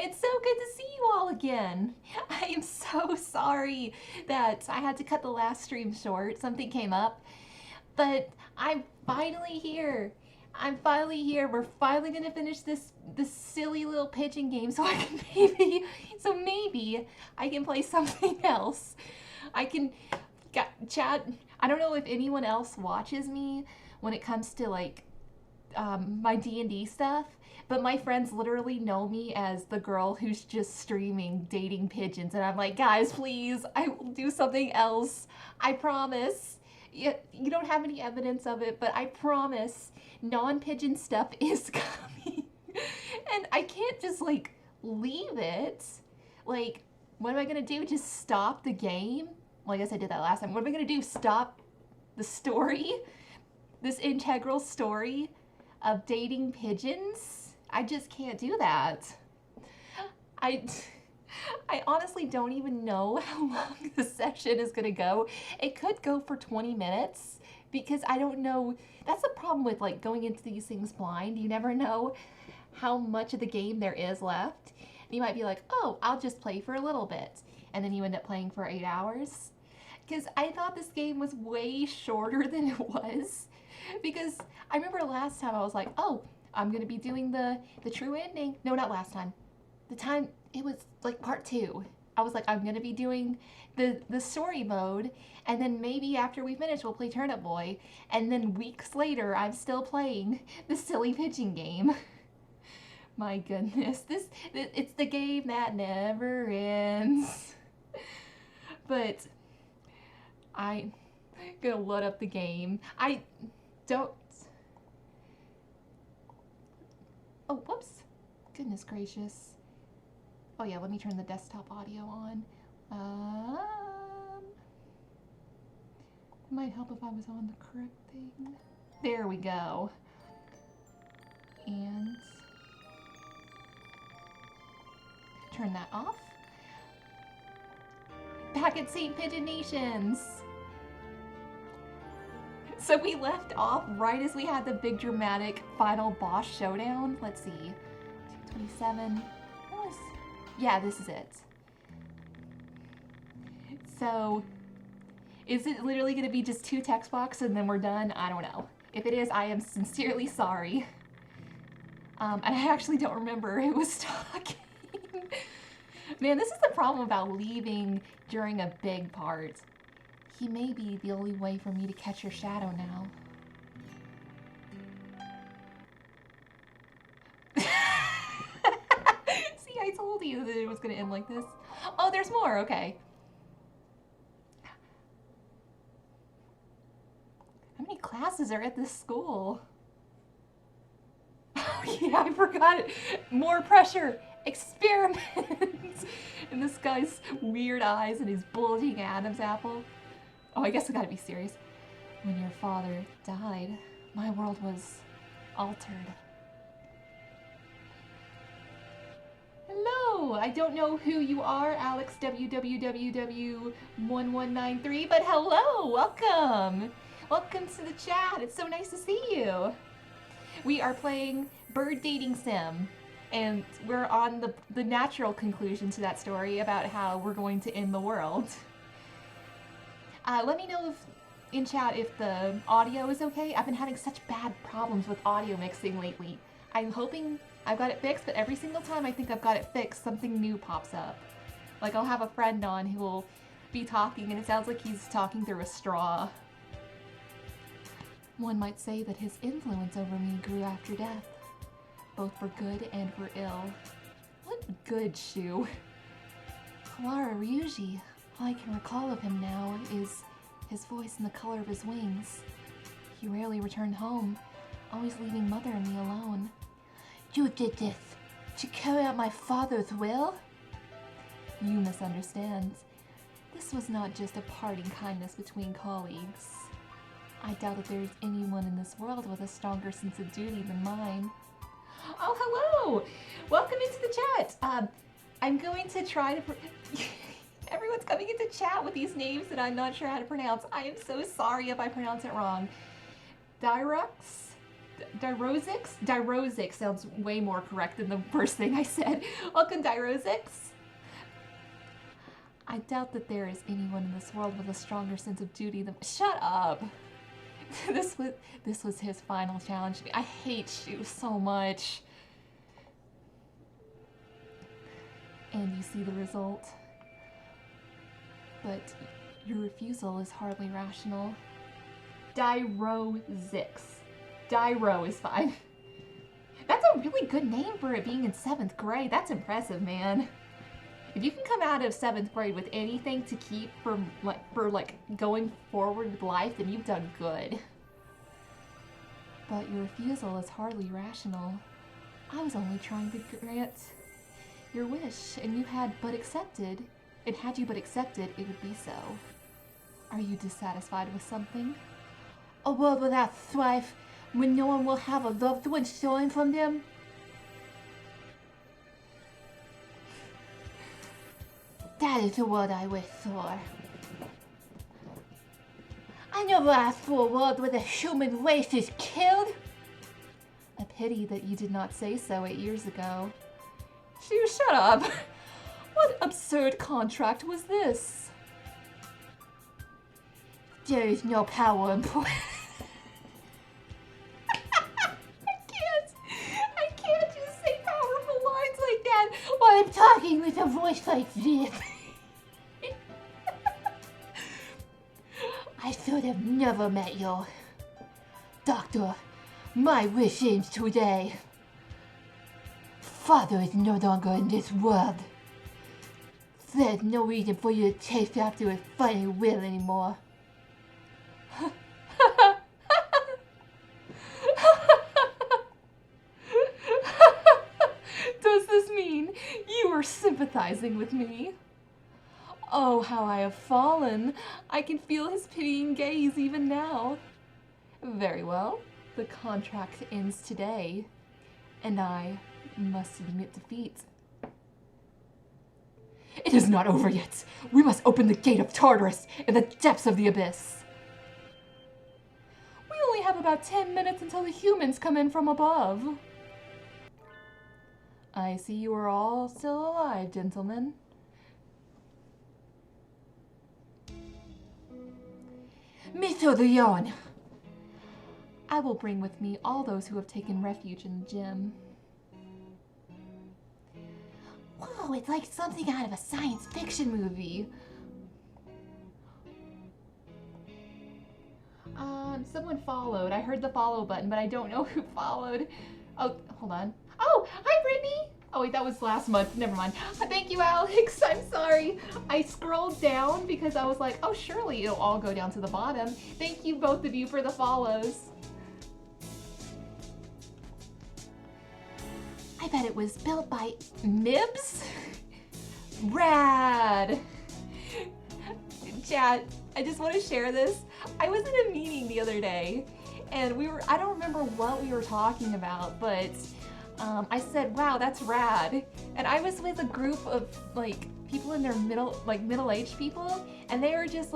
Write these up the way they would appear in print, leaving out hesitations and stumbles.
It's so good to see you all again. I am so sorry that I had to cut the last stream short. Something came up, but I'm finally here. I'm finally here. We're finally gonna finish this silly little pigeon game, so I can maybe I can play something else. I can chat. I don't know if anyone else watches me when it comes to like my D&D stuff, but my friends literally know me as the girl who's just streaming dating pigeons, and I'm like, guys, please, I will do something else. I promise. You don't have any evidence of it, but I promise non-pigeon stuff is coming. And I can't just like leave it. Like, what am I gonna do? Just stop the game? Well, I guess I did that last time. What am I gonna do? Stop the story? This integral story of dating pigeons? I just can't do that. I I honestly don't even know how long the session is gonna go. It could go for 20 minutes because I don't know. That's the problem with like going into these things blind. You never know how much of the game there is left. You might be like, oh, I'll just play for a little bit. And then you end up playing for 8 hours. Because I thought this game was way shorter than it was. Because I remember last time I was like, oh, I'm going to be doing the true ending. No, not last time. The time, it was like part 2. I was like, I'm going to be doing the story mode. And then maybe after we finish, we'll play Turnip Boy. And then weeks later, I'm still playing the silly pigeon game. My goodness, it's the game that never ends. But I'm gonna load up the game. I don't. Oh, whoops. Goodness gracious. Oh yeah, let me turn the desktop audio on. It might help if I was on the correct thing. There we go. And turn that off. Back at St. Pigeon Nations. So we left off right as we had the big dramatic final boss showdown. Let's see. 227. Yeah, this is it. So is it literally going to be just 2 text boxes and then we're done? I don't know. If it is, I am sincerely sorry. And I actually don't remember who was talking. Man, this is the problem about leaving during a big part. He may be the only way for me to catch your shadow now. See, I told you that it was going to end like this. Oh, there's more. Okay. How many classes are at this school? Oh, yeah, I forgot it. More pressure. Experiments. And this guy's weird eyes and his bulging Adam's apple. Oh, I guess I gotta be serious. When your father died, my world was altered. Hello! I don't know who you are, Alex WWWW1193, but hello! Welcome! Welcome to the chat. It's so nice to see you. We are playing Bird Dating Sim, and we're on the natural conclusion to that story about how we're going to end the world. Let me know in chat if the audio is okay. I've been having such bad problems with audio mixing lately. I'm hoping I've got it fixed, but every single time I think I've got it fixed, something new pops up. Like I'll have a friend on who will be talking and it sounds like he's talking through a straw. One might say that his influence over me grew after death, both for good and for ill. What good shoe? Kawara Ryuji. All I can recall of him now is his voice and the color of his wings. He rarely returned home, always leaving Mother and me alone. You did this to carry out my father's will? You misunderstand. This was not just a parting kindness between colleagues. I doubt that there is anyone in this world with a stronger sense of duty than mine. Oh, hello! Welcome into the chat! I'm going to try to... Everyone's coming into chat with these names that I'm not sure how to pronounce. I am so sorry if I pronounce it wrong. Dyrux, Dirozix? Dirozix sounds way more correct than the first thing I said. Welcome, Dirozix. I doubt that there is anyone in this world with a stronger sense of duty than— Shut up! This was his final challenge to me. I hate you so much. And you see the result. But your refusal is hardly rational. Dirozix. Dyro is fine. That's a really good name for it being in 7th grade. That's impressive, man. If you can come out of 7th grade with anything to keep for going forward with life, then you've done good. But your refusal is hardly rational. I was only trying to grant your wish, and you had but accepted. And had you but accepted, it would be so. Are you dissatisfied with something? A world without strife, when no one will have a loved one stolen from them? That is the world I wish for. I never asked for a world where the human race is killed. A pity that you did not say so 8 years ago. Shoo, shut up. What absurd contract was this? There is no power in I can't just say powerful lines like that while I'm talking with a voice like this. I should have never met you. Doctor, my wish ends today. Father is no longer in this world. There's no reason for you to chase after his funny will anymore. Does this mean you are sympathizing with me? Oh, how I have fallen. I can feel his pitying gaze even now. Very well. The contract ends today, and I must admit defeat. It is not over yet. We must open the gate of Tartarus in the depths of the abyss. We only have about 10 minutes until the humans come in from above. I see you are all still alive, gentlemen. Mr. Leon! I will bring with me all those who have taken refuge in the gym. Whoa, it's like something out of a science fiction movie. Someone followed. I heard the follow button, but I don't know who followed. Oh, hold on. Oh, hi, Brittany! Oh, wait, that was last month. Never mind. Thank you, Alex. I'm sorry. I scrolled down because I was like, oh, surely it'll all go down to the bottom. Thank you, both of you, for the follows. I bet it was built by Mibs? Rad! Chat, I just want to share this. I was in a meeting the other day, and I don't remember what we were talking about, but I said, wow, that's rad. And I was with a group of people in their middle-aged people, and they were just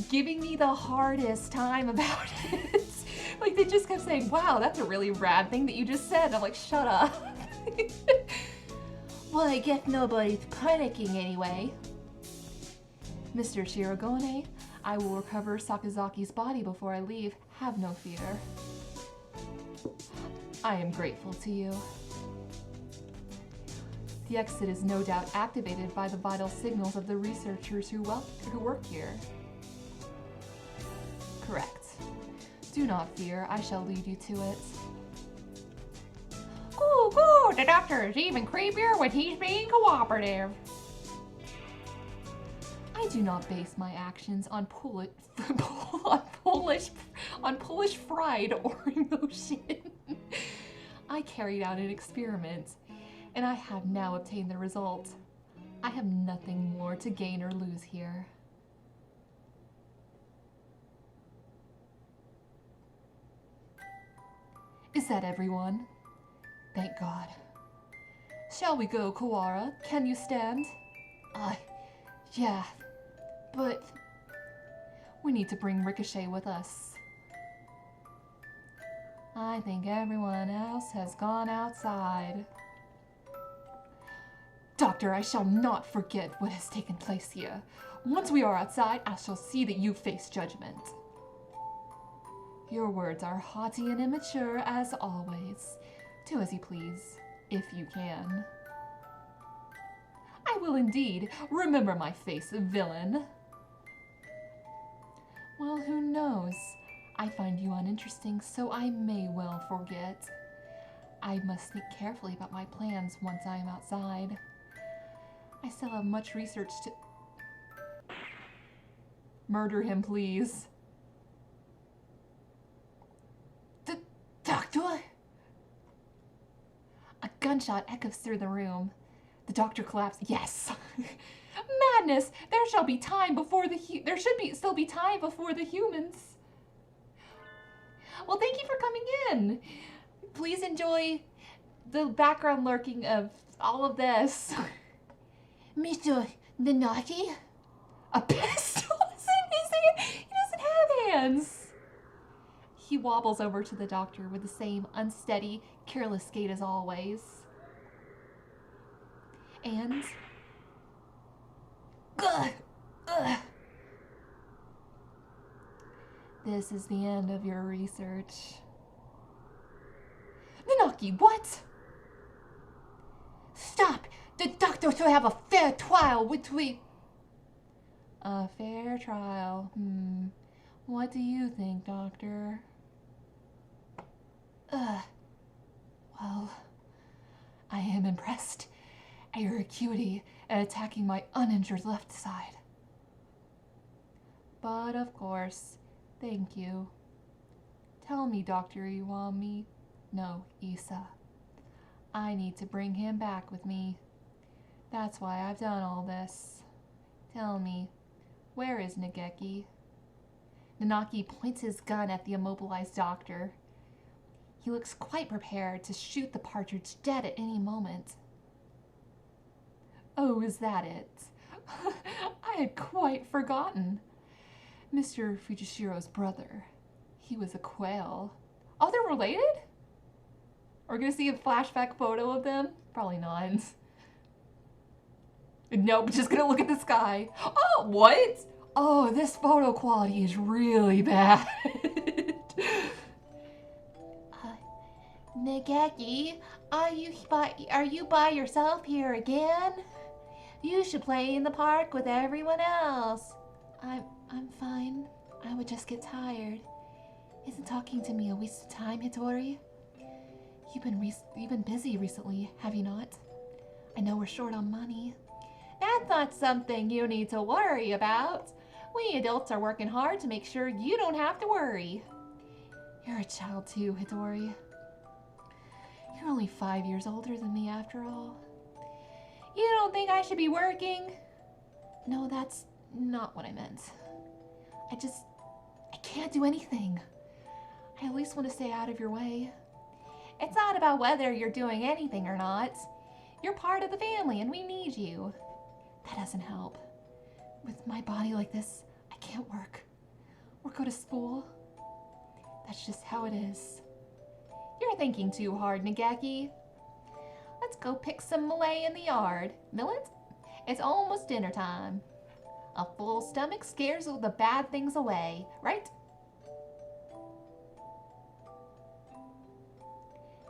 giving me the hardest time about it. They just kept saying, wow, that's a really rad thing that you just said. And I'm like, shut up. Well, I guess nobody's panicking anyway. Mr. Shirogane, I will recover Sakazaki's body before I leave. Have no fear. I am grateful to you. The exit is no doubt activated by the vital signals of the researchers who work here. Correct. Do not fear, I shall lead you to it. Ooh, the doctor is even creepier when he's being cooperative. I do not base my actions on Polish pride or emotion. I carried out an experiment, and I have now obtained the result. I have nothing more to gain or lose here. Is that everyone? Thank God. Shall we go, Kawara? Can you stand? Yeah, but we need to bring Ricochet with us. I think everyone else has gone outside. Doctor, I shall not forget what has taken place here. Once we are outside, I shall see that you face judgment. Your words are haughty and immature as always. Do as you please, if you can. I will indeed. Remember my face, villain. Well, who knows? I find you uninteresting, so I may well forget. I must think carefully about my plans once I am outside. I still have much research to... Murder him, please. Doctor? A gunshot echoes through the room. The doctor collapsed. Yes! Madness! There shall be time before the there should still be time before the humans. Well, thank you for coming in. Please enjoy the background lurking of all of this. Mr. Nanaki? A pistol is in his hand? He doesn't have hands. He wobbles over to the doctor with the same unsteady, careless gait as always. And... This is the end of your research. Nanaki, what? Stop! The doctor should have a fair trial between... A fair trial. What do you think, Doctor? Well, I am impressed at your acuity at attacking my uninjured left side. But of course, thank you. Tell me, Dr. Iwami. No, Issa. I need to bring him back with me. That's why I've done all this. Tell me, where is Nageki? Nanaki points his gun at the immobilized doctor. He looks quite prepared to shoot the partridge dead at any moment. Oh, is that it? I had quite forgotten. Mr. Fujishiro's brother. He was a quail. Oh, they're related? We're gonna see a flashback photo of them? Probably not. Nope, just gonna look at the sky. Oh, what? Oh, this photo quality is really bad. Nageki, are you by yourself here again? You should play in the park with everyone else. I'm fine. I would just get tired. Isn't talking to me a waste of time, Hitori? You've been busy recently, have you not? I know we're short on money. That's not something you need to worry about. We adults are working hard to make sure you don't have to worry. You're a child too, Hitori. You're only 5 years older than me after all. You don't think I should be working? No, that's not what I meant. I can't do anything. I at least want to stay out of your way. It's not about whether you're doing anything or not. You're part of the family and we need you. That doesn't help. With my body like this, I can't work or go to school. That's just how it is. You're thinking too hard, Nageki. Let's go pick some Malay in the yard. Millet, it's almost dinner time. A full stomach scares all the bad things away, right?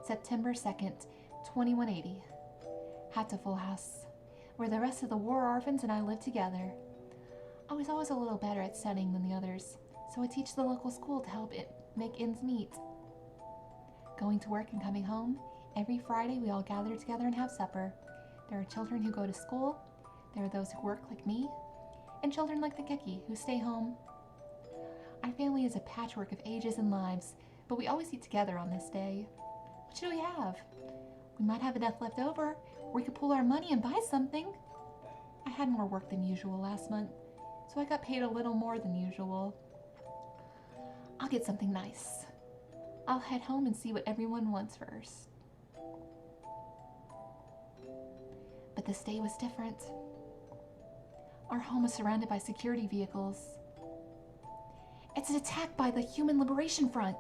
September 2nd, 2180. Hatoful House, where the rest of the war orphans and I live together. I was always a little better at studying than the others, so I teach the local school to help it make ends meet. Going to work and coming home, every Friday we all gather together and have supper. There are children who go to school, there are those who work like me, and children like the Geki who stay home. Our family is a patchwork of ages and lives, but we always eat together on this day. What should we have? We might have enough left over, or we could pool our money and buy something. I had more work than usual last month, so I got paid a little more than usual. I'll get something nice. I'll head home and see what everyone wants first. But this day was different. Our home was surrounded by security vehicles. It's an attack by the Human Liberation Front.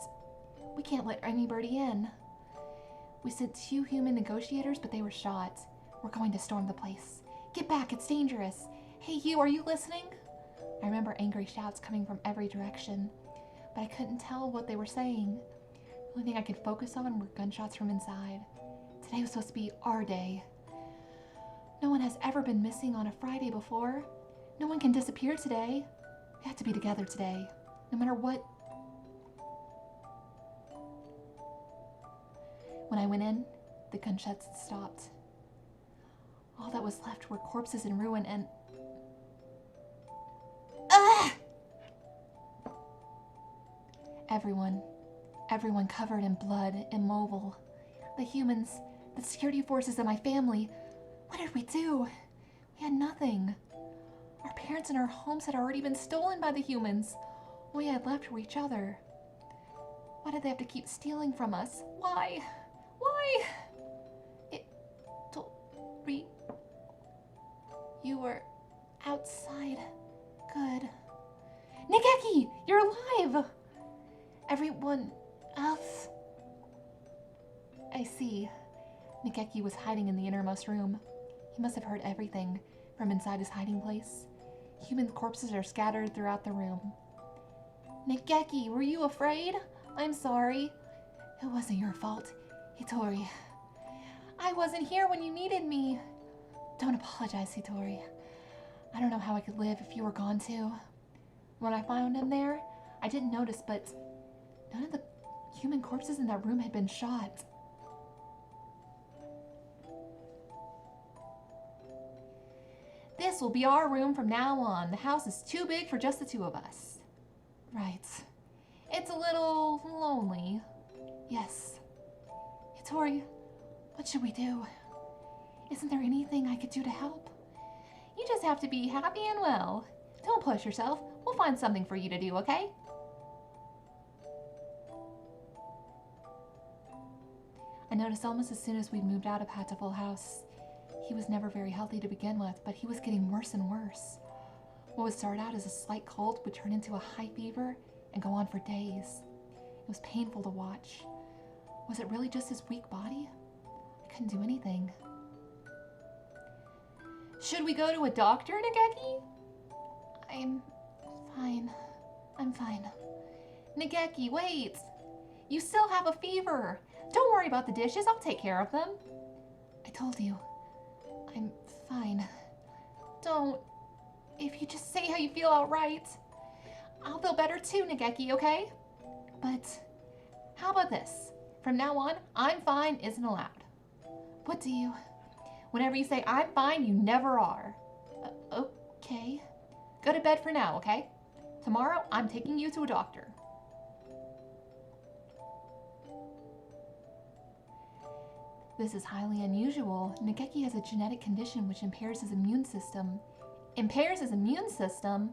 We can't let anybody in. We sent 2 human negotiators, but they were shot. We're going to storm the place. Get back, it's dangerous. Hey you, are you listening? I remember angry shouts coming from every direction, but I couldn't tell what they were saying. The only thing I could focus on were gunshots from inside. Today was supposed to be our day. No one has ever been missing on a Friday before. No one can disappear today. We have to be together today, no matter what. When I went in, the gunshots had stopped. All that was left were corpses in ruin and... Ugh! Everyone covered in blood, immobile. The humans, the security forces, and my family. What did we do? We had nothing. Our parents and our homes had already been stolen by the humans. All we had left were each other. Why did they have to keep stealing from us? Why? Why? You were outside. Good. Nageki! You're alive! Everyone else... I see. Nageki was hiding in the innermost room. He must have heard everything from inside his hiding place. Human corpses are scattered throughout the room. Nageki, were you afraid? I'm sorry. It wasn't your fault, Hitori. I wasn't here when you needed me. Don't apologize, Hitori. I don't know how I could live if you were gone too. When I found him there, I didn't notice, but none of the human corpses in that room had been shot. This will be our room from now on. The house is too big for just the 2 of us. Right. It's a little lonely. Yes. Hitori, what should we do? Isn't there anything I could do to help? You just have to be happy and well. Don't push yourself. We'll find something for you to do, okay? I noticed almost as soon as we moved out of Hatoful house, he was never very healthy to begin with, but he was getting worse and worse. What would start out as a slight cold would turn into a high fever and go on for days. It was painful to watch. Was it really just his weak body? I couldn't do anything. Should we go to a doctor, Nageki? I'm fine. Nageki, wait! You still have a fever! Don't worry about the dishes, I'll take care of them. I told you. I'm fine. Don't. If you just say how you feel outright, I'll feel better too, Nageki, okay? But how about this? From now on, I'm fine isn't allowed. What do you... Whenever you say I'm fine, you never are. Okay. Go to bed for now, okay? Tomorrow, I'm taking you to a doctor. This is highly unusual. Nageki has a genetic condition which impairs his immune system. Impairs his immune system?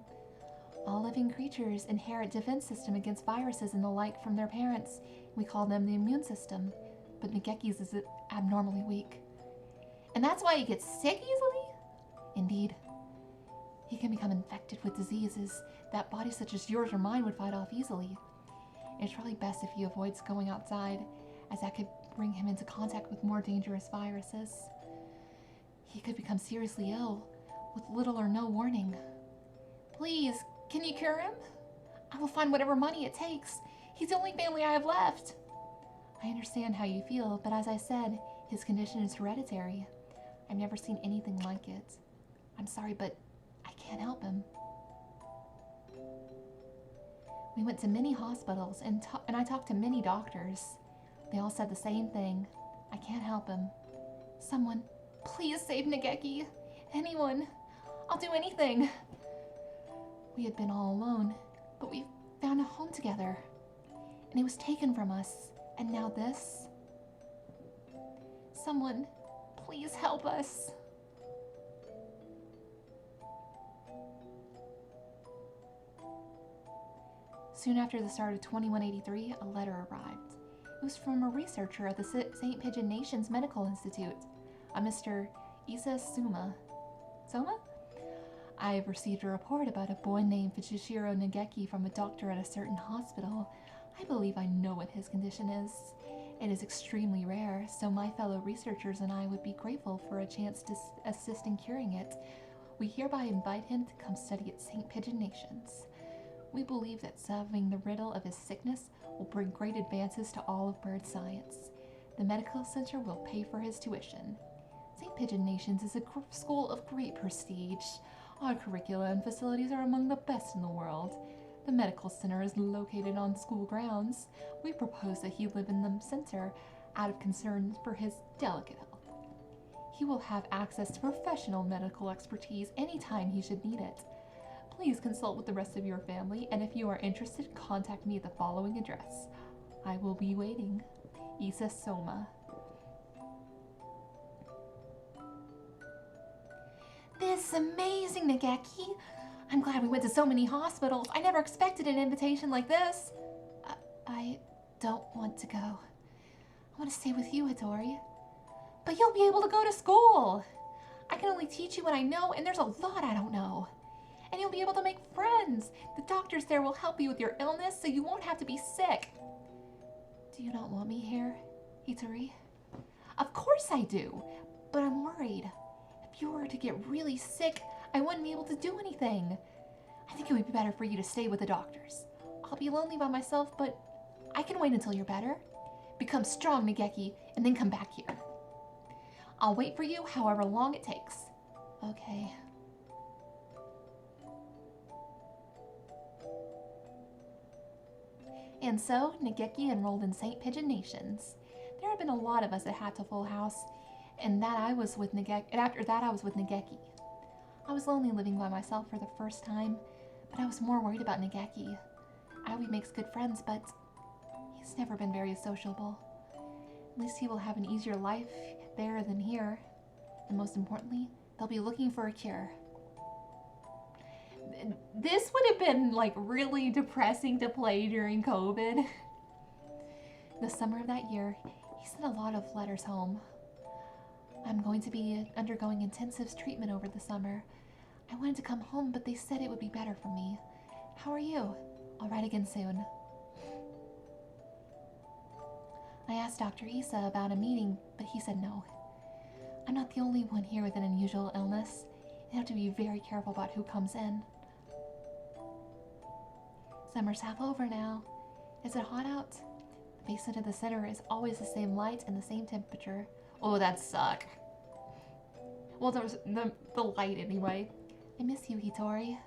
All living creatures inherit defense system against viruses and the like from their parents. We call them the immune system. But Nageki's is abnormally weak. And that's why he gets sick easily? Indeed. He can become infected with diseases that bodies such as yours or mine would fight off easily. It's probably best if he avoids going outside, as that could bring him into contact with more dangerous viruses. He could become seriously ill, with little or no warning. Please, can you cure him? I will find whatever money it takes. He's the only family I have left. I understand how you feel, but as I said, his condition is hereditary. I've never seen anything like it. I'm sorry, but I can't help him. We went to many hospitals and I talked to many doctors. They all said the same thing. I can't help him. Someone, please save Nageki. Anyone. I'll do anything. We had been all alone, but we found a home together. And it was taken from us. And now this. Someone, please help us. Soon after the start of 2183, a letter arrived. It was from a researcher at the St. Pigeon Nations Medical Institute, a Mr. Isa Suma. Soma? I have received a report about a boy named Fujishiro Nageki from a doctor at a certain hospital. I believe I know what his condition is. It is extremely rare, so my fellow researchers and I would be grateful for a chance to assist in curing it. We hereby invite him to come study at St. Pigeon Nations. We believe that solving the riddle of his sickness will bring great advances to all of bird science. The medical center will pay for his tuition. St. Pigeon Nations is a school of great prestige. Our curricula and facilities are among the best in the world. The medical center is located on school grounds. We propose that he live in the center out of concern for his delicate health. He will have access to professional medical expertise anytime he should need it. Please consult with the rest of your family, and if you are interested, contact me at the following address. I will be waiting. Isa Soma. This is amazing, Nageki. I'm glad we went to so many hospitals. I never expected an invitation like this. I don't want to go. I want to stay with you, Hattori. But you'll be able to go to school. I can only teach you what I know, and there's a lot I don't know. And you'll be able to make friends. The doctors there will help you with your illness, so you won't have to be sick. Do you not want me here, Hattori? Of course I do, but I'm worried. If you were to get really sick, I wouldn't be able to do anything. I think it would be better for you to stay with the doctors. I'll be lonely by myself, but I can wait until you're better. Become strong, Nageki, and then come back here. I'll wait for you however long it takes. Okay. And so, Nageki enrolled in St. Pigeon Nations. There have been a lot of us at Hatoful House, and after that I was with Nageki. I was lonely living by myself for the first time, but I was more worried about Nageki. Aoi makes good friends, but he's never been very sociable. At least he will have an easier life there than here. And most importantly, they'll be looking for a cure. This would have been like really depressing to play during COVID. The summer of that year, he sent a lot of letters home. I'm going to be undergoing intensive treatment over the summer. I wanted to come home, but they said it would be better for me. How are you? I'll write again soon. I asked Dr. Issa about a meeting, but he said no. I'm not the only one here with an unusual illness. You have to be very careful about who comes in. Summer's half over now. Is it hot out? The basement of the center is always the same light and the same temperature. Oh, that suck. Well, there was the light anyway. I miss you, Hattori.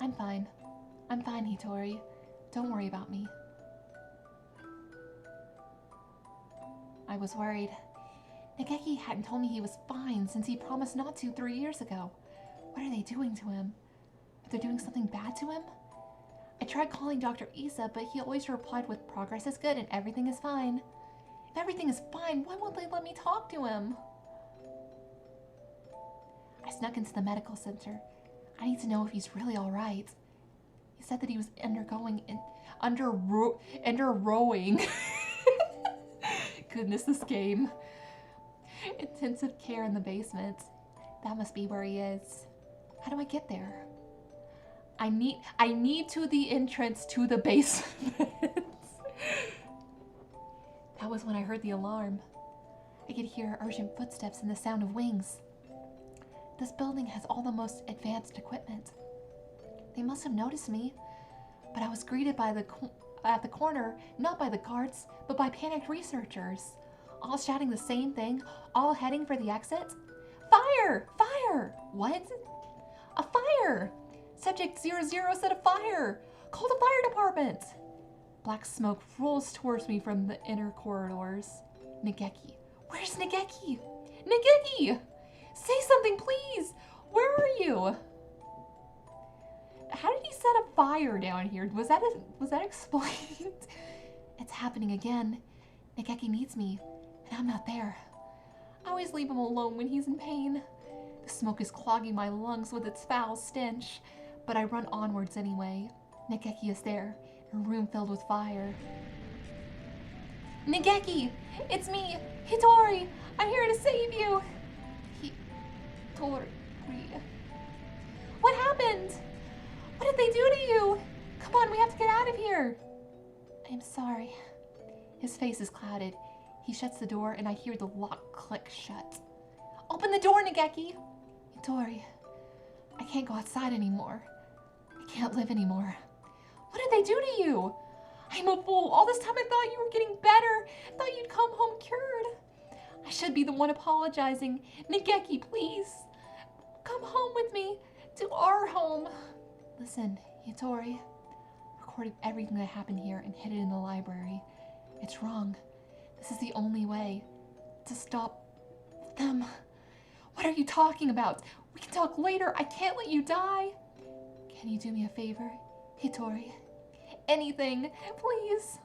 I'm fine. I'm fine, Hattori. Don't worry about me. I was worried. Nageki hadn't told me he was fine since he promised not to 3 years ago. What are they doing to him? Are they doing something bad to him? I tried calling Dr. Issa, but he always replied with progress is good and everything is fine. If everything is fine, why won't they let me talk to him? I snuck into the medical center. I need to know if he's really alright. He said that he was undergoing goodness, this game. Intensive care in the basement. That must be where he is. How do I get there? I need to the entrance to the basement. That was when I heard the alarm. I could hear urgent footsteps and the sound of wings. This building has all the most advanced equipment. They must have noticed me, but I was greeted by at the corner, not by the guards, but by panicked researchers, all shouting the same thing, all heading for the exit. Fire! Fire! What? A fire! Subject 00 set a fire! Call the fire department! Black smoke rolls towards me from the inner corridors. Nageki. Where's Nageki? Nageki! Say something, please! Where are you? How did he set a fire down here? Was that explained? It's happening again. Nageki needs me, and I'm not there. I always leave him alone when he's in pain. The smoke is clogging my lungs with its foul stench, but I run onwards anyway. Nageki is there, in a room filled with fire. Nageki! It's me, Hattori! I'm here to save you! Hattori. What happened? What did did they do to you? Come on, we have to get out of here. I'm sorry. His face is clouded. He shuts the door and I hear the lock click shut. Open the door, Nageki! Hitori, I can't go outside anymore. I can't live anymore. What did they do to you? I'm a fool. All this time I thought you were getting better. I thought you'd come home cured. I should be the one apologizing. Nageki, please. Come home with me. To our home. Listen, Hitori. Recorded everything that happened here and hid it in the library. It's wrong. This is the only way to stop them. What are you talking about? We can talk later. I can't let you die. Can you do me a favor, Hitori? Anything, please.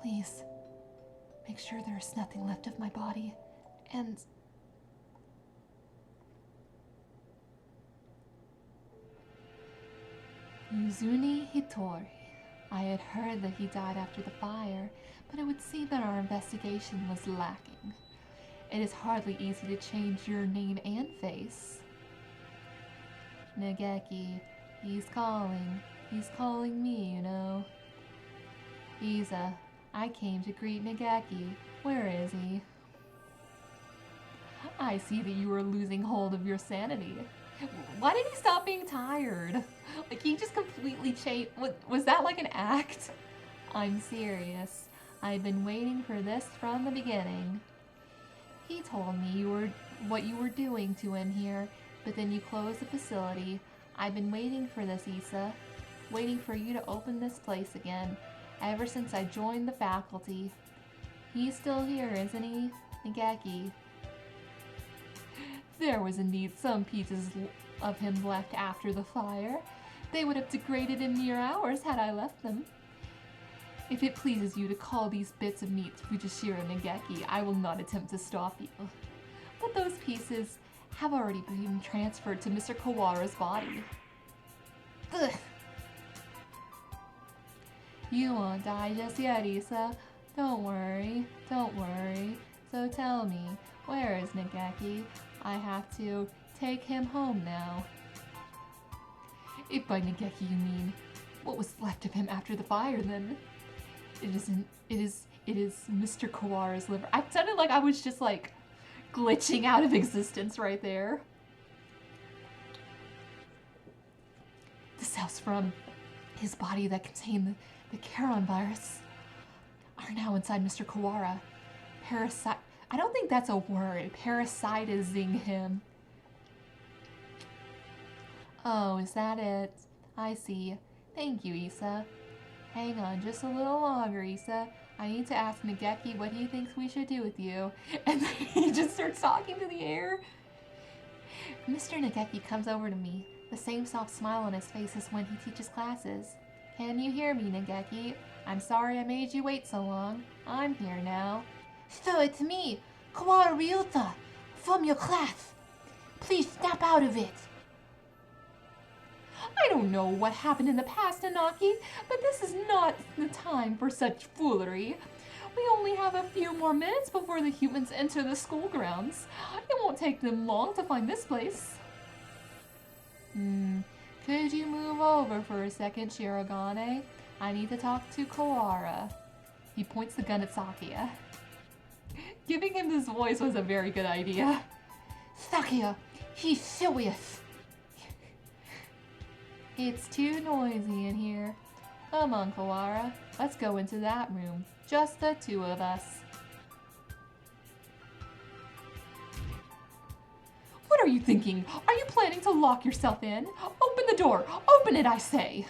Please, make sure there's nothing left of my body. And Yuzuni Hitori. I had heard that he died after the fire, but it would seem that our investigation was lacking. It is hardly easy to change your name and face. Nageki, he's calling. He's calling me, you know. Isa, I came to greet Nageki. Where is he? I see that you are losing hold of your sanity. Why did he stop being tired? Like, he just completely changed. Was that like an act? I'm serious. I've been waiting for this from the beginning. He told me what you were doing to him here, but then you closed the facility. I've been waiting for this, Isa. Waiting for you to open this place again, ever since I joined the faculty. He's still here, isn't he, Nageki? There was indeed some pieces of him left after the fire. They would have degraded in mere hours had I left them. If it pleases you to call these bits of meat Fujishiro Nageki, I will not attempt to stop you. But those pieces have already been transferred to Mr. Kawara's body. Ugh. You won't die just yet, Isa. Don't worry, don't worry. So tell me, where is Nageki? I have to take him home now. If by Nageki you mean what was left of him after the fire, then it is Mr. Kawara's liver. I sounded like I was just like glitching out of existence right there. The cells from his body that contain the Charon virus are now inside Mr. Kawara. I don't think that's a word. Parasitizing him. Oh, is that it? I see. Thank you, Isa. Hang on just a little longer, Isa. I need to ask Nageki what he thinks we should do with you. And then he just starts talking to the air. Mr. Nageki comes over to me, the same soft smile on his face as when he teaches classes. Can you hear me, Nageki? I'm sorry I made you wait so long. I'm here now. So it's me, Kawara Ryota, from your class. Please snap out of it. I don't know what happened in the past, Nanaki, but this is not the time for such foolery. We only have a few more minutes before the humans enter the school grounds. It won't take them long to find this place. Could you move over for a second, Shirogane? I need to talk to Kawara. He points the gun at Sakia. Giving him this voice was a very good idea. Sakia, he's serious. It's too noisy in here. Come on, Kawara. Let's go into that room. Just the two of us. What are you thinking? Are you planning to lock yourself in? Open the door! Open it, I say!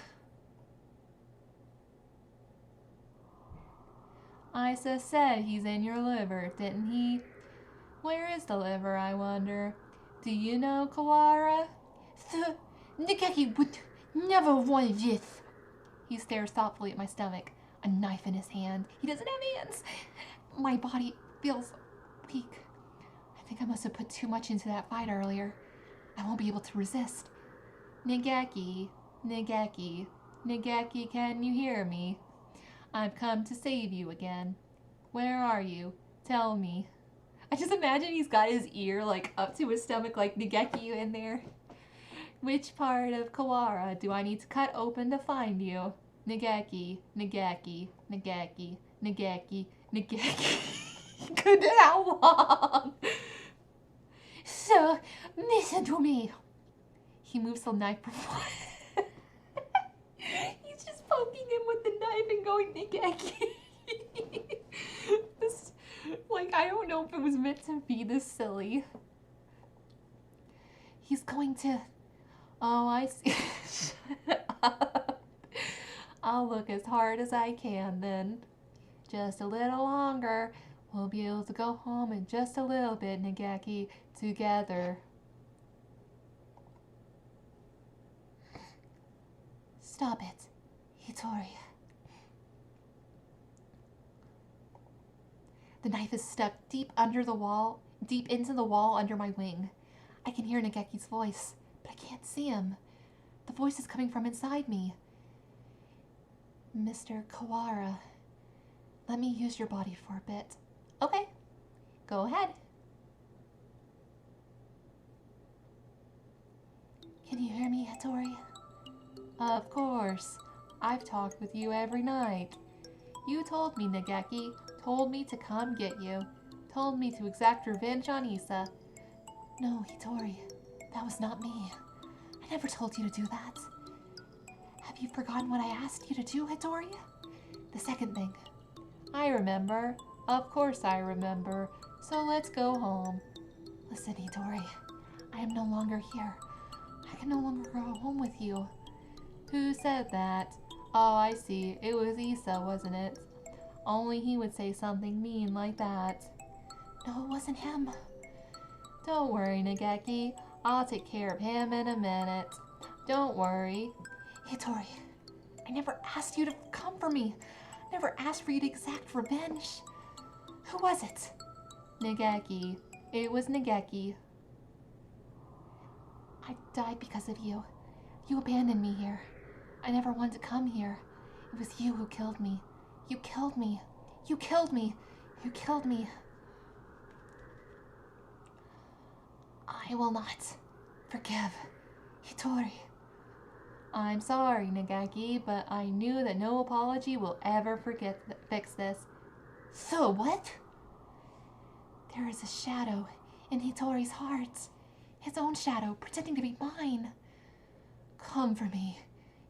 Isa said he's in your liver, didn't he? Where is the liver, I wonder? Do you know, Kawara? Sir, Nageki would never want this. He stares thoughtfully at my stomach, a knife in his hand. He doesn't have hands. My body feels weak. I think I must have put too much into that fight earlier. I won't be able to resist. Nageki, Nageki, Nageki, can you hear me? I've come to save you again. Where are you? Tell me. I just imagine he's got his ear like up to his stomach like Nageki, you in there? Which part of Kawara do I need to cut open to find you? Nageki, Nageki, Nageki, Nageki, Nageki. Good, how long? So, listen to me. He moves the knife before. He's just poking him with the knife and going, Nageki. This, like, I don't know if it was meant to be this silly. He's going to... Oh, I see. Shut up. I'll look as hard as I can then. Just a little longer. We'll be able to go home in just a little bit, Nageki, together. Stop it, Hitori. The knife is stuck deep under the wall, deep into the wall under my wing. I can hear Nageki's voice, but I can't see him. The voice is coming from inside me. Mr. Kawara, let me use your body for a bit. Okay, go ahead. Can you hear me, Hattori? Of course. I've talked with you every night. You told me, Nageki. Told me to come get you. Told me to exact revenge on Issa. No, Hitori. That was not me. I never told you to do that. Have you forgotten what I asked you to do, Hitori? The second thing. I remember. Of course I remember. So let's go home. Listen, Hitori. I am no longer here. I can no longer go home with you. Who said that? Oh, I see. It was Issa, wasn't it? Only he would say something mean like that. No, it wasn't him. Don't worry, Nageki. I'll take care of him in a minute. Don't worry. Hitori, I never asked you to come for me. I never asked for you to exact revenge. Who was it? Nageki. It was Nageki. I died because of you. You abandoned me here. I never wanted to come here. It was you who killed me. You killed me. You killed me. You killed me. I will not forgive Hitori. I'm sorry, Nageki, but I knew that no apology will ever fix this. So what? There is a shadow in Hitori's heart. His own shadow, pretending to be mine. Come for me,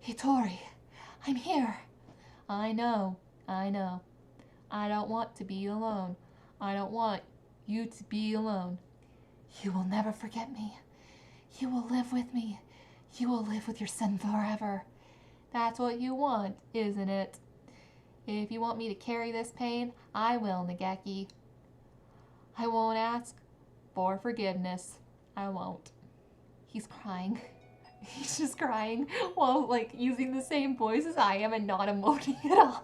Hitori. I'm here. I know. I don't want to be alone. I don't want you to be alone. You will never forget me. You will live with me. You will live with your son forever. That's what you want, isn't it? If you want me to carry this pain, I will, Nageki. I won't ask for forgiveness. I won't. He's crying. He's just crying while, like, using the same voice as I am and not emoting at all.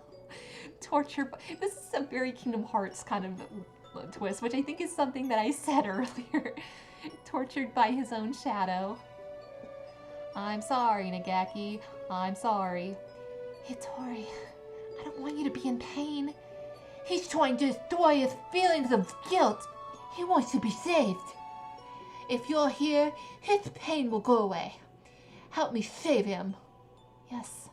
Torture. This is a very Kingdom Hearts kind of twist, which I think is something that I said earlier. Tortured by his own shadow. I'm sorry, Nageki. I'm sorry. Hitori, I don't want you to be in pain. He's trying to destroy his feelings of guilt. He wants to be saved. If you're here, his pain will go away. Help me save him. Yes.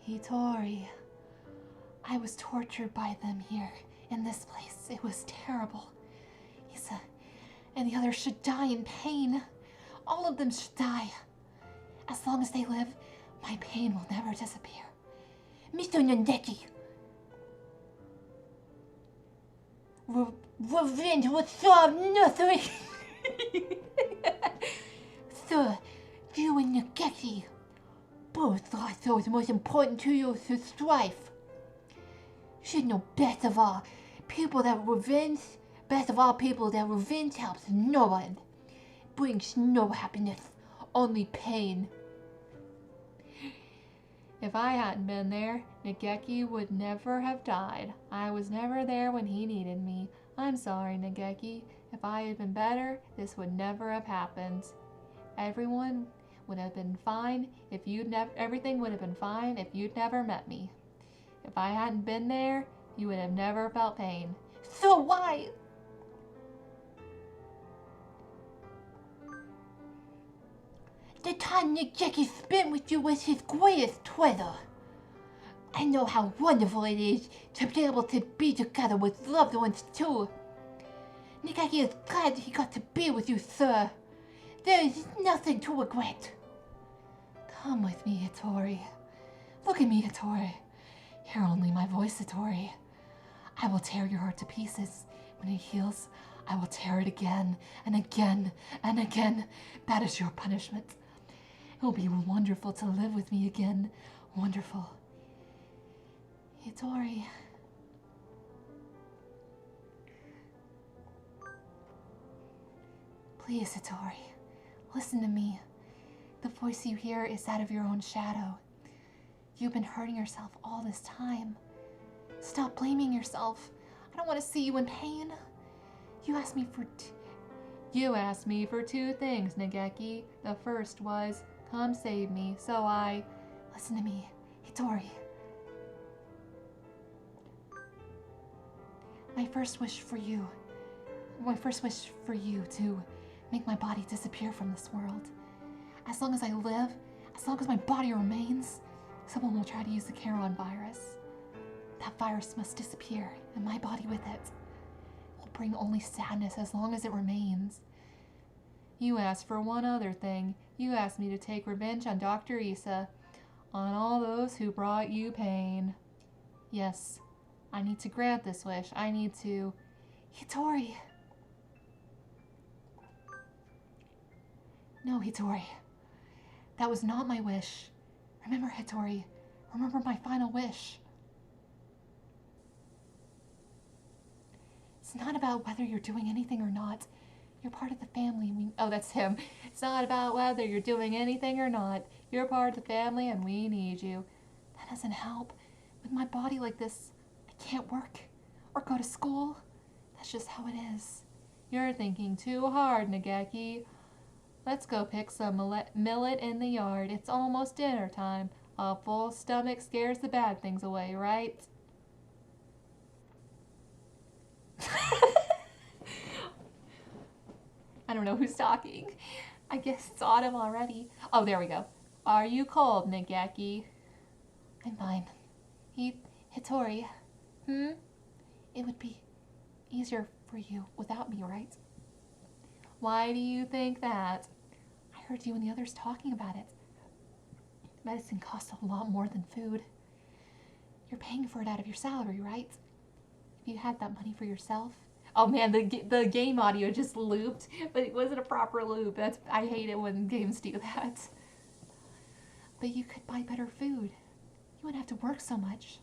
Hitori, I was tortured by them here in this place. It was terrible. Issa and the others should die in pain. All of them should die. As long as they live, my pain will never disappear. Mr. Nageki. Revenge will solve nothing. Sir, you and Nageki both lost those most important to you through strife. You should know best of all people that revenge helps no one. Brings no happiness, only pain. If I hadn't been there, Nageki would never have died. I was never there when he needed me. I'm sorry, Nageki. If I had been better, this would never have happened. Everyone would have been fine if you'd never. Everything would have been fine if you'd never met me. If I hadn't been there, you would have never felt pain. So why? The time Nick Jackie spent with you was his greatest treasure. I know how wonderful it is to be able to be together with loved ones too. Nick Jackie is glad he got to be with you, sir. There is nothing to regret. Come with me, Hattori. Look at me, Hattori. Hear only my voice, Hattori. I will tear your heart to pieces. When it heals, I will tear it again and again and again. That is your punishment. It will be wonderful to live with me again. Wonderful. Hattori. Please, Hattori, listen to me. The voice you hear is that of your own shadow. You've been hurting yourself all this time. Stop blaming yourself. I don't want to see you in pain. You asked me for two things, Nageki. The first was, come save me, so I... Listen to me, Hattori. My first wish for you to make my body disappear from this world. As long as I live, as long as my body remains, someone will try to use the Charon virus. That virus must disappear, and my body with it. It will bring only sadness as long as it remains. You asked for one other thing. You asked me to take revenge on Dr. Issa, on all those who brought you pain. Yes, I need to grant this wish. I need to... Hattori. No, Hattori. That was not my wish. Remember, Hattori. Remember my final wish. It's not about whether you're doing anything or not. You're part of the family. Oh, that's him. It's not about whether you're doing anything or not. You're part of the family and we need you. That doesn't help. With my body like this, I can't work or go to school. That's just how it is. You're thinking too hard, Nageki. Let's go pick some millet in the yard. It's almost dinner time. A full stomach scares the bad things away, right? I don't know who's talking. I guess it's autumn already. Oh, there we go. Are you cold, Nageki? I'm fine. Hattori. It would be easier for you without me, right? Why do you think that? I heard you and the others talking about it. Medicine costs a lot more than food. You're paying for it out of your salary, right? If you had that money for yourself... Oh man, the game audio just looped, but it wasn't a proper loop. I hate it when games do that. But you could buy better food. You wouldn't have to work so much.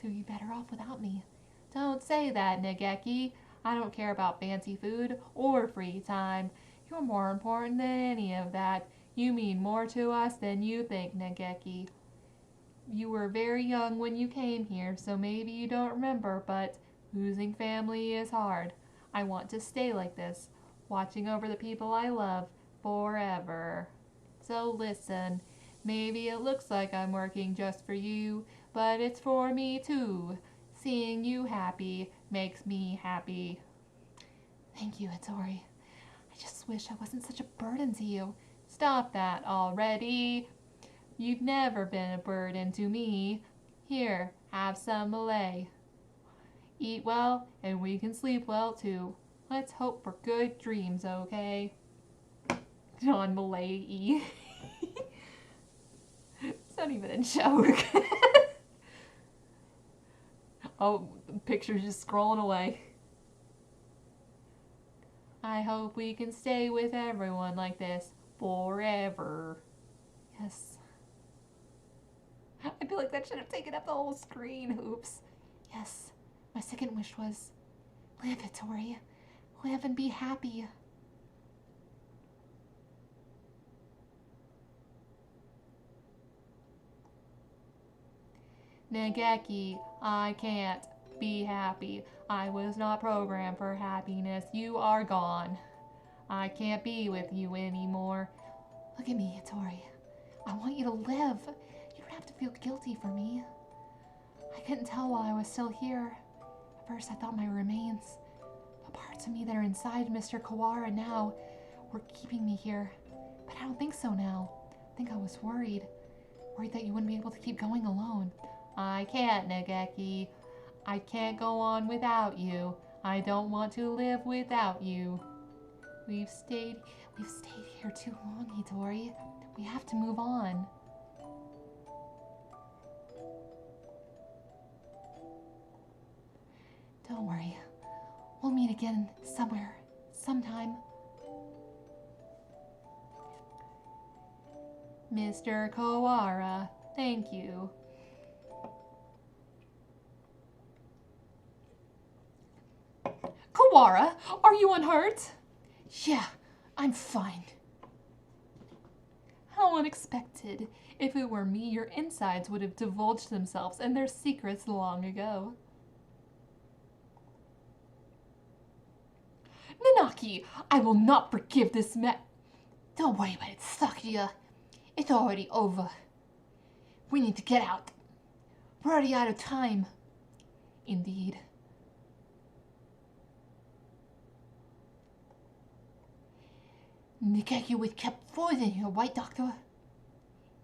So you'd be better off without me. Don't say that, Nageki. I don't care about fancy food or free time. You're more important than any of that. You mean more to us than you think, Nageki. You were very young when you came here, so maybe you don't remember, but losing family is hard. I want to stay like this, watching over the people I love forever. So listen, maybe it looks like I'm working just for you, but it's for me too. Seeing you happy makes me happy. Thank you, Hattori. I just wish I wasn't such a burden to you. Stop that already. You've never been a burden to me. Here, have some Malay. Eat well, and we can sleep well too. Let's hope for good dreams, okay? John Malay. It's not even a joke. Oh, the picture's just scrolling away. I hope we can stay with everyone like this forever. Yes. I feel like that should have taken up the whole screen. Oops. Yes. My second wish was, live, Hattori. Live and be happy. Nageki, I can't be happy. I was not programmed for happiness. You are gone. I can't be with you anymore. Look at me, Hattori. I want you to live. You don't have to feel guilty for me. I couldn't tell while I was still here. At first I thought my remains, the parts of me that are inside Mr. Kawara now, were keeping me here. But I don't think so now. I think I was worried. Worried that you wouldn't be able to keep going alone. I can't, Nageki. I can't go on without you. I don't want to live without you. We've stayed here too long, Hitori. We have to move on. Don't worry. We'll meet again somewhere, sometime. Mr. Kawara, thank you. Kawara, are you unhurt? Yeah, I'm fine. How unexpected. If it were me, your insides would have divulged themselves and their secrets long ago. Nanaki, I will not forgive this man. Don't worry about it, Sakuya. It's already over. We need to get out. We're already out of time. Indeed. Nageki was kept frozen here, right, Doctor?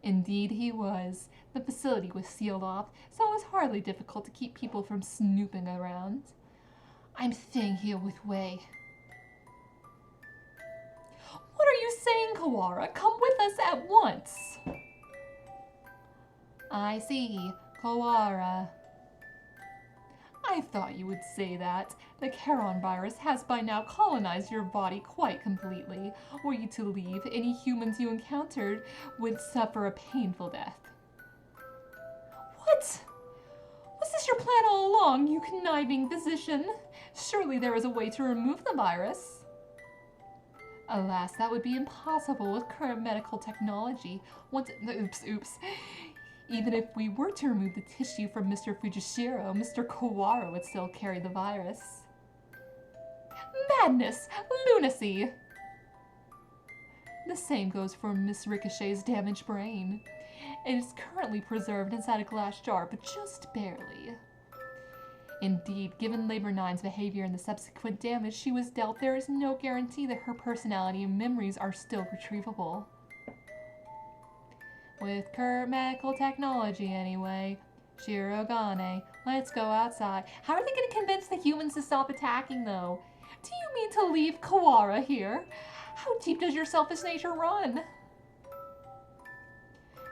Indeed he was. The facility was sealed off, so it was hardly difficult to keep people from snooping around. I'm staying here with Wei. What are you saying, Kawara? Come with us at once. I see, Kawara. I thought you would say that. The Charon virus has by now colonized your body quite completely. Were you to leave, any humans you encountered would suffer a painful death. What? Was this your plan all along, you conniving physician? Surely there is a way to remove the virus. Alas, that would be impossible with current medical technology. Oops. Even if we were to remove the tissue from Mr. Fujishiro, Mr. Kawara would still carry the virus. Madness! Lunacy! The same goes for Miss Ricochet's damaged brain. It is currently preserved inside a glass jar, but just barely. Indeed, given Labor 9's behavior and the subsequent damage she was dealt, there is no guarantee that her personality and memories are still retrievable. With current medical technology, anyway. Shirogane, let's go outside. How are they going to convince the humans to stop attacking, though? Do you mean to leave Kawara here? How deep does your selfish nature run?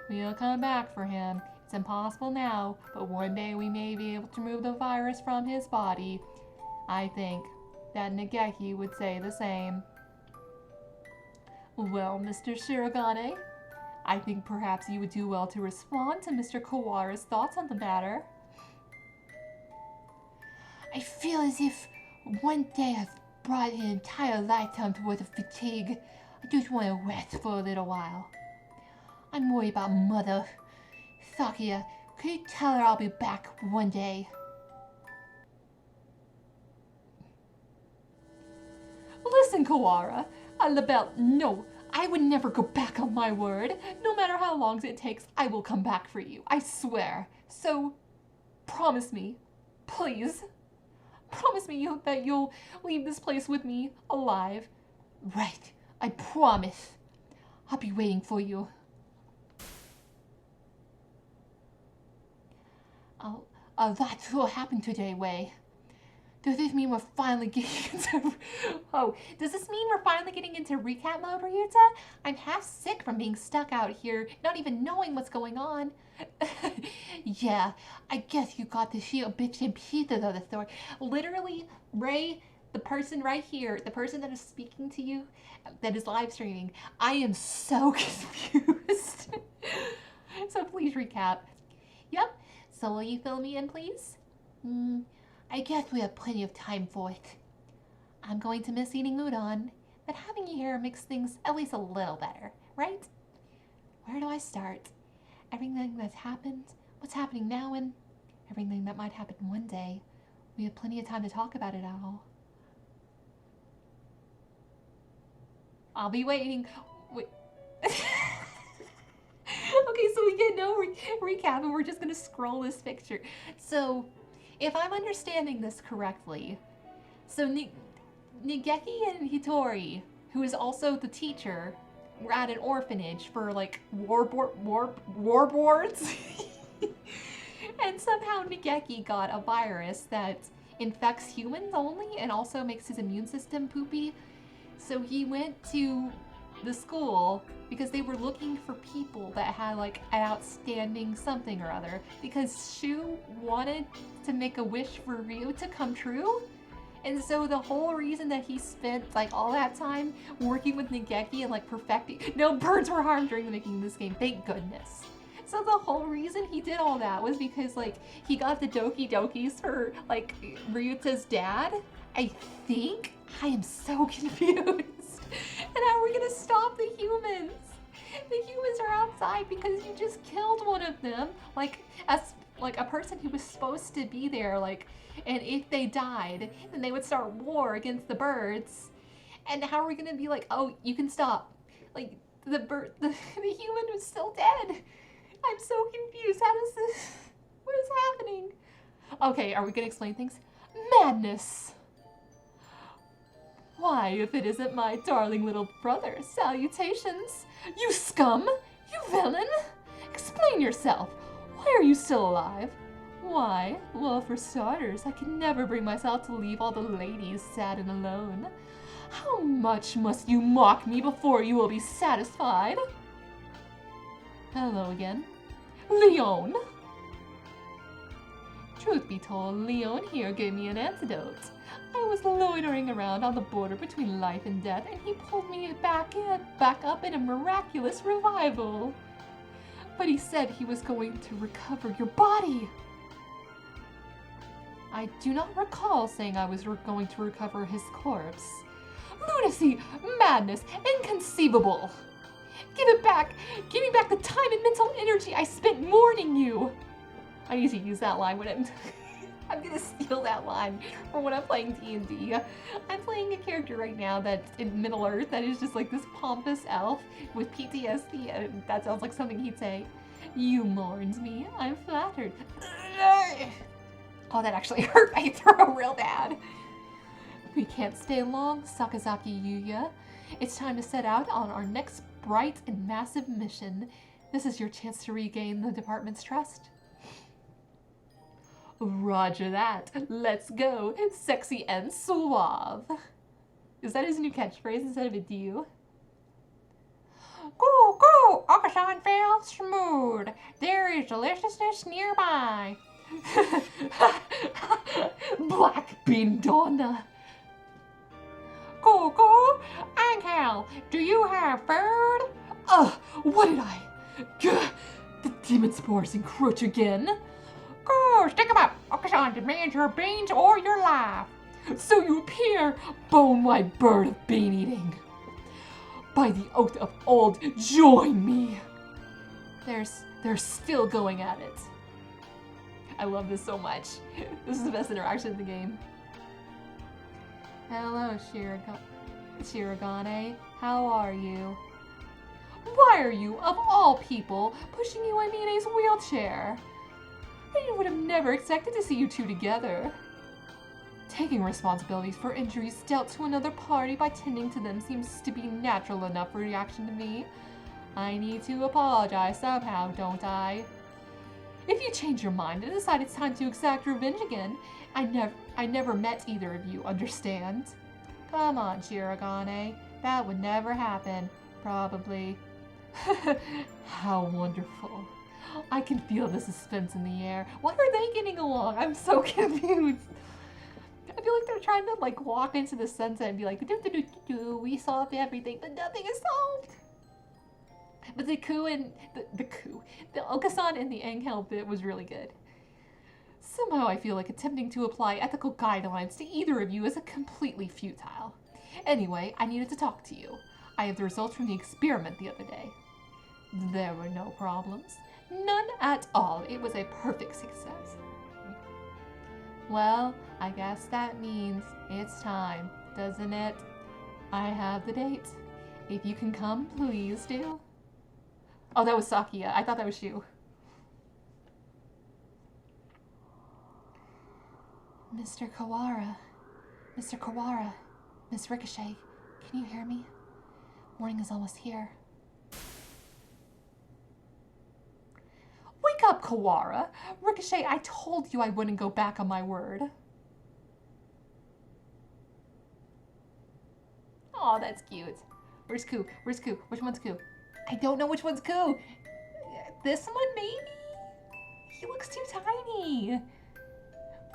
We'll come back for him. It's impossible now, but one day we may be able to remove the virus from his body. I think that Nageki would say the same. Well, Mr. Shirogane, I think perhaps you would do well to respond to Mr. Kawara's thoughts on the matter. I feel as if one day has brought an entire lifetime's worth of fatigue. I just want to rest for a little while. I'm worried about Mother. Sakuya, could you tell her I'll be back one day? Listen, Kawara. No, I would never go back on my word. No matter how long it takes, I will come back for you. I swear. So, promise me, please. Promise me that you'll leave this place with me alive. Right, I promise. I'll be waiting for you. That's what happened today, Wei. Does this mean we're finally getting into... does this mean we're finally getting into recap mode, Ryuta? I'm half sick from being stuck out here, not even knowing what's going on. Yeah, I guess you got to see a bits and pieces of the story. Literally, Ray, the person right here, the person that is speaking to you, that is live streaming, I am so confused. So please recap. Yep. So will you fill me in, please? I guess we have plenty of time for it. I'm going to miss eating udon, but having you here makes things at least a little better, right? Where do I start? Everything that's happened, what's happening now, and everything that might happen one day. We have plenty of time to talk about it all. I'll be waiting. Wait. Okay, so get no recap, and we're just gonna scroll this picture. So, if I'm understanding this correctly, so Nigeki and Hitori, who is also the teacher, were at an orphanage for like warboards. And somehow Nigeki got a virus that infects humans only and also makes his immune system poopy. So he went to the school because they were looking for people that had like an outstanding something or other, because Shu wanted to make a wish for Ryu to come true. And so the whole reason that he spent like all that time working with Nigeki and like perfecting— no birds were harmed during the making of this game, thank goodness. So the whole reason he did all that was because like he got the Doki Dokis for like Ryuta's dad, I think? I am so confused. And how are we gonna stop the humans? The humans are outside because you just killed one of them, like as like a person who was supposed to be there, like, and if they died, then they would start war against the birds. And how are we gonna be like, oh, you can stop? Like the human was still dead. I'm so confused. How does this? What is happening? Okay, are we gonna explain things? Madness. Why, if it isn't my darling little brother, salutations. You scum! You villain! Explain yourself. Why are you still alive? Why? Well, for starters, I can never bring myself to leave all the ladies sad and alone. How much must you mock me before you will be satisfied? Hello again. Leon! Truth be told, Leon here gave me an antidote. I was loitering around on the border between life and death, and he pulled me back up in a miraculous revival. But he said he was going to recover your body. I do not recall saying I was going to recover his corpse. Lunacy! Madness! Inconceivable! Give it back! Give me back the time and mental energy I spent mourning you! I need to use that line when I'm gonna steal that line for when I'm playing D&D. I'm playing a character right now that's in Middle Earth that is just like this pompous elf with PTSD, and that sounds like something he'd say. You mourned me. I'm flattered. Oh, that actually hurt my throat real bad. We can't stay long, Sakazaki Yuya. It's time to set out on our next bright and massive mission. This is your chance to regain the department's trust. Roger that. Let's go. Sexy and suave. Is that his new catchphrase instead of a do? Go, go! Okasan feels smooth. There is deliciousness nearby. Black Bean Donna. Go, go! Angel, do you have food? What did I? Gah, the demon spores encroach again. Go, stick 'em up! Okasan demands your beans or your life. So you appear, bone-white bird of bean eating. By the oath of old, join me. They're still going at it. I love this so much. This is the best interaction in the game. Hello, Shirogane. How are you? Why are you, of all people, pushing Yuamine's wheelchair? I would have never expected to see you two together. Taking responsibilities for injuries dealt to another party by tending to them seems to be natural enough reaction to me. I need to apologize somehow, don't I? If you change your mind and decide it's time to exact revenge again, I never met either of you, understand? Come on, Shirogane. That would never happen. Probably. How wonderful. I can feel the suspense in the air. Why are they getting along? I'm so confused. I feel like they're trying to like walk into the sunset and be like, we solved everything, but nothing is solved. But the Okasan and the Angel bit was really good. Somehow I feel like attempting to apply ethical guidelines to either of you is completely futile. Anyway, I needed to talk to you. I have the results from the experiment the other day. There were no problems. None at all. It was a perfect success. Well, I guess that means it's time, doesn't it? I have the date. If you can come, please do. Oh, that was Sakia. I thought that was you. Mr. Kawara. Mr. Kawara. Miss Ricochet, can you hear me? Morning is almost here. Wake up, Kawara. Ricochet, I told you I wouldn't go back on my word. Aw, that's cute. Where's Ku? Where's Ku? Which one's Ku? I don't know which one's Ku. This one, maybe? He looks too tiny.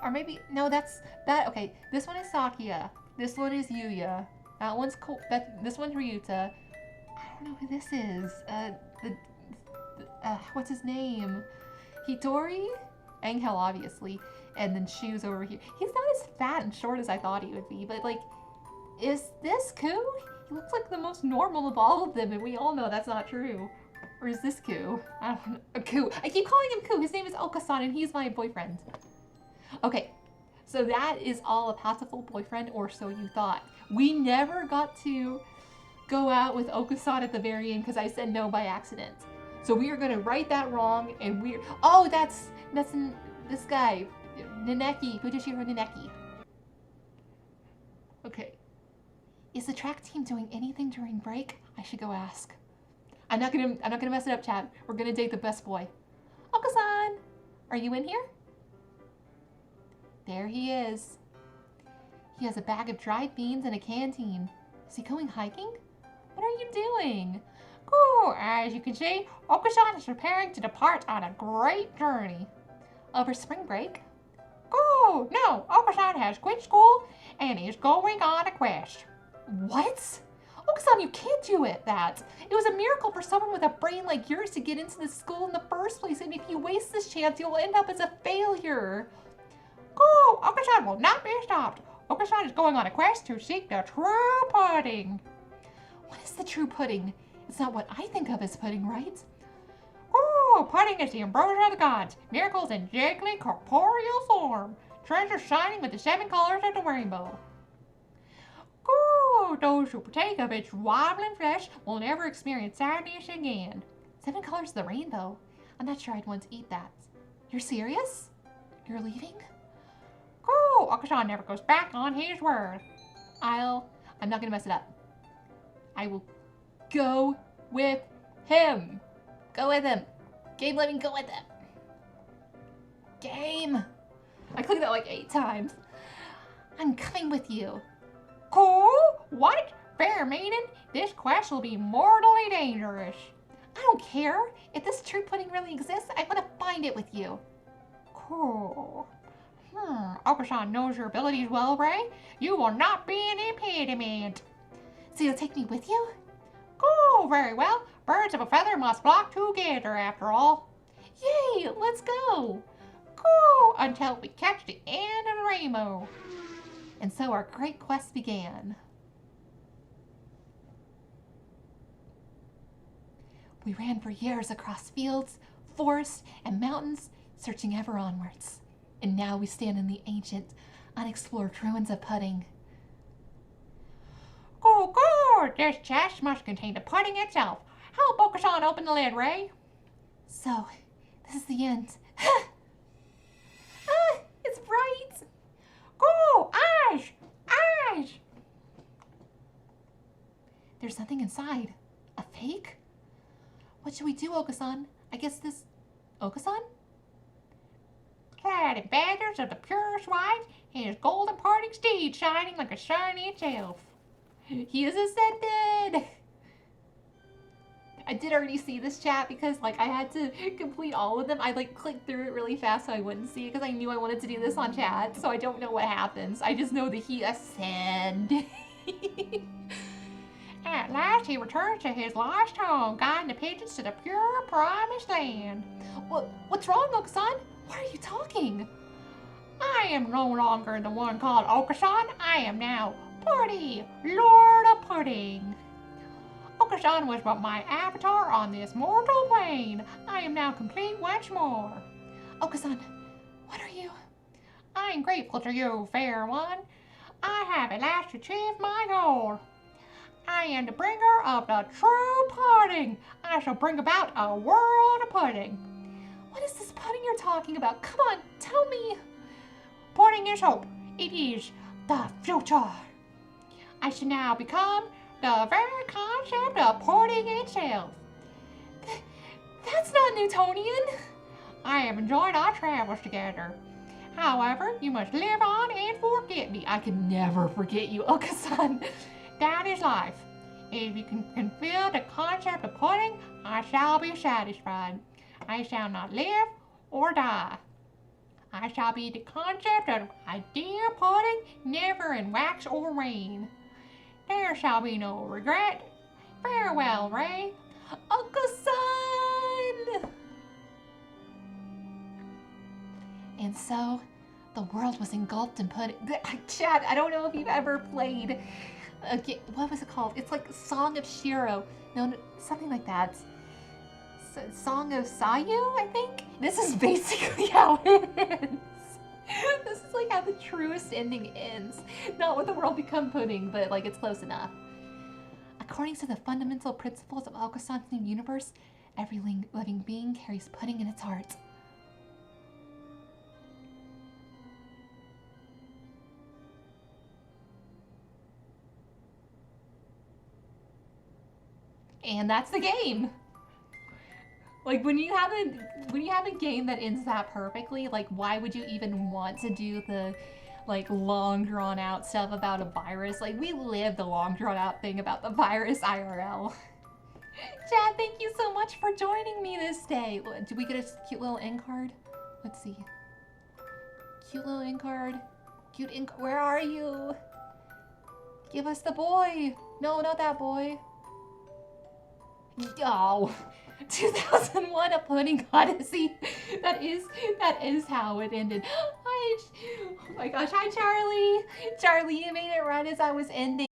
Or maybe, no, that's, okay. This one is Sakia. This one is Yuya. That one's cool. This one's Ryuta. I don't know who this is. What's his name? Hitori? Angel, obviously. And then Shu's over here. He's not as fat and short as I thought he would be, but like, is this Ku? He looks like the most normal of all of them, and we all know that's not true. Or is this Ku? I don't know. Ku. I keep calling him Ku. His name is Okasan, and he's my boyfriend. Okay, so that is all of Hatoful boyfriend, or so you thought. We never got to go out with Okasan at the very end because I said no by accident. So we are gonna write that wrong, and oh, that's this guy, Naneki, Fujishiro Naneki. Okay. Is the track team doing anything during break? I should go ask. I'm not gonna mess it up, Chad. We're gonna date the best boy. Okasan, are you in here? There he is. He has a bag of dried beans and a canteen. Is he going hiking? What are you doing? Ooh, as you can see, Okasan is preparing to depart on a great journey. Over spring break? Ooh, no, Okasan has quit school and is going on a quest. What? Okasan, you can't do that. It was a miracle for someone with a brain like yours to get into this school in the first place, and if you waste this chance, you'll end up as a failure. Ooh, Okasan will not be stopped. Okasan is going on a quest to seek the true pudding. What is the true pudding? It's not what I think of as pudding, right? Ooh, pudding is the ambrosia of the gods. Miracles in jiggly corporeal form. Treasure shining with the 7 colors of the rainbow. Ooh, those who partake of its wobbling flesh will never experience sadness again. 7 colors of the rainbow? I'm not sure I'd want to eat that. You're serious? You're leaving? Ooh, Okasan never goes back on his word. I'm not gonna mess it up. I will go with him. Go with him. Game, let me go with him. Game. I clicked that like 8 times. I'm coming with you. Cool? What? Fair maiden, this quest will be mortally dangerous. I don't care. If this true pudding really exists, I want to find it with you. Cool. Okasan knows your abilities well, Ray. You will not be an impediment. So you'll take me with you? Cool, very well. Birds of a feather must flock together after all. Yay, let's go. Cool, until we catch the end of the rainbow. And so our great quest began. We ran for years across fields, forests, and mountains, searching ever onwards. And now we stand in the ancient, unexplored ruins of pudding. Good. This chest must contain the pudding itself. Help Okasan open the lid, Ray. So, this is the end. It's bright. Go, eyes. There's nothing inside. A fake? What should we do, Okasan? I guess this... Okasan? Clad in feathers of the purest white, and his golden parting steed shining like a sun itself. He is ascended! I did already see this chat because like I had to complete all of them. I like clicked through it really fast so I wouldn't see it because I knew I wanted to do this on chat. So I don't know what happens. I just know that he ascended. At last he returns to his lost home, guiding the pigeons to the pure promised land. What's wrong, Okasan? Why are you talking? I am no longer the one called Okasan. I am now Putty, Lord of Pudding. Okasan was but my avatar on this mortal plane. I am now complete once more. Okasan, what are you? I am grateful to you, fair one. I have at last achieved my goal. I am the bringer of the true pudding. I shall bring about a world of pudding. What is this pudding you're talking about? Come on, tell me. Pudding is hope. It is the future. I shall now become the very concept of pudding itself. That's not Newtonian. I have enjoyed our travels together. However, you must live on and forget me. I can never forget you, Okasan. That is life. If you can feel the concept of pudding, I shall be satisfied. I shall not live or die. I shall be the concept of ideal pudding, never in wax or rain. There shall be no regret. Farewell, Ray. Okasan! And so, the world was engulfed in pudding. Chad, I don't know if you've ever played what was it called? It's like Song of Shiro. No, something like that. Song of Sayu, I think? This is basically how it ends. This is like how the truest ending ends. Not with the world become pudding, but like it's close enough. According to the fundamental principles of Okasan's new universe, every living being carries pudding in its heart. And that's the game. Like when you have a game that ends that perfectly, like why would you even want to do the like long drawn out stuff about a virus? Like we live the long drawn out thing about the virus IRL. Chad, thank you so much for joining me this day. Did we get a cute little end card? Let's see. Cute little end card. Cute end card. Where are you? Give us the boy. No, not that boy. Oh, 2001 A Pudding Odyssey. That is how it ended. Oh my gosh, hi Charlie. Charlie, you made it right as I was ending.